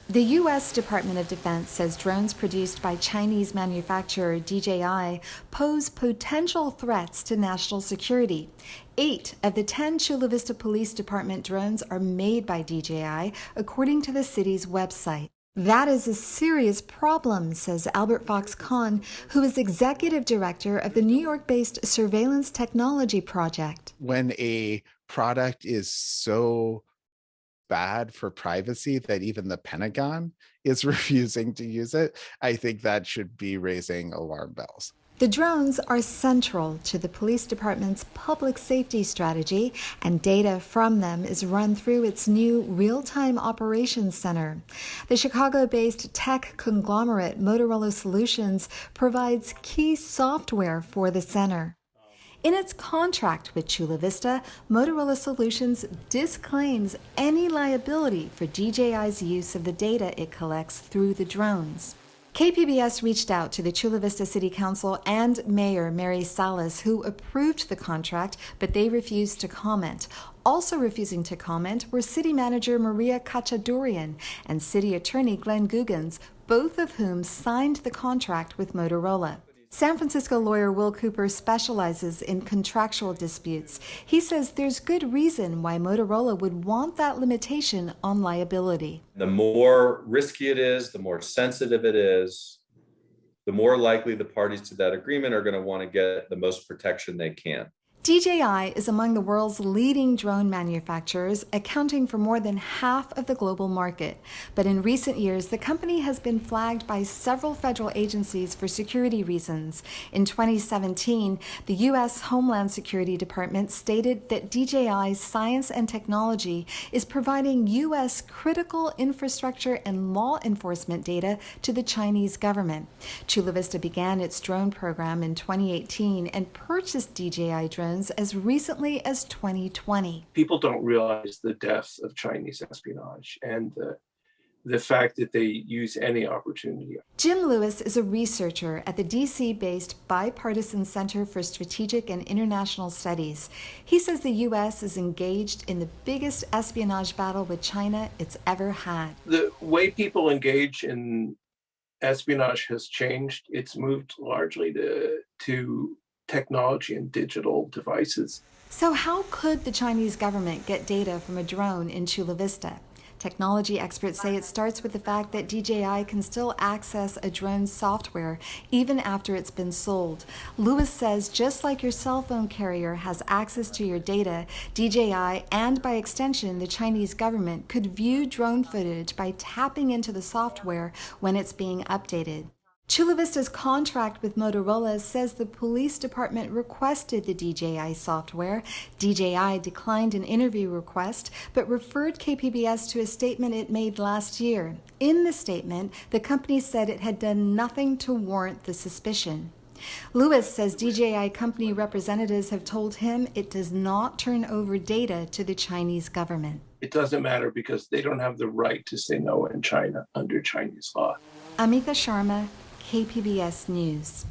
The U.S. Department of Defense says drones produced by Chinese manufacturer DJI pose potential threats to national security. 8 of the 10 Chula Vista Police Department drones are made by DJI, according to the city's website. That is a serious problem, says Albert Fox-Kahn, who is executive director of the New York-based Surveillance Technology Project. When a product is so bad for privacy that even the Pentagon is refusing to use it, I think that should be raising alarm bells. The drones are central to the police department's public safety strategy, and data from them is run through its new real-time operations center. The Chicago-based tech conglomerate Motorola Solutions provides key software for the center. In its contract with Chula Vista, Motorola Solutions disclaims any liability for DJI's use of the data it collects through the drones. KPBS reached out to the Chula Vista City Council and Mayor Mary Salas, who approved the contract, but they refused to comment. Also refusing to comment were City Manager Maria Kachadurian and City Attorney Glenn Guggens, both of whom signed the contract with Motorola. San Francisco lawyer Will Cooper specializes in contractual disputes. He says there's good reason why Motorola would want that limitation on liability. The more risky it is, the more sensitive it is, the more likely the parties to that agreement are going to want to get the most protection they can. DJI is among the world's leading drone manufacturers, accounting for more than half of the global market. But in recent years, the company has been flagged by several federal agencies for security reasons. In 2017, the U.S. Homeland Security Department stated that DJI's science and technology is providing U.S. critical infrastructure and law enforcement data to the Chinese government. Chula Vista began its drone program in 2018 and purchased DJI drones as recently as 2020. People don't realize the depth of Chinese espionage and the fact that they use any opportunity. Jim Lewis is a researcher at the DC-based Bipartisan Center for Strategic and International Studies. He says the U.S. is engaged in the biggest espionage battle with China it's ever had. The way people engage in espionage has changed. It's moved largely to technology and digital devices. So how could the Chinese government get data from a drone in Chula Vista? Technology experts say it starts with the fact that DJI can still access a drone's software even after it's been sold. Lewis says just like your cell phone carrier has access to your data, DJI and by extension the Chinese government could view drone footage by tapping into the software when it's being updated. Chula Vista's contract with Motorola says the police department requested the DJI software. DJI declined an interview request, but referred KPBS to a statement it made last year. In the statement, the company said it had done nothing to warrant the suspicion. Lewis says DJI company representatives have told him it does not turn over data to the Chinese government. It doesn't matter because they don't have the right to say no in China under Chinese law. Amita Sharma, KPBS News.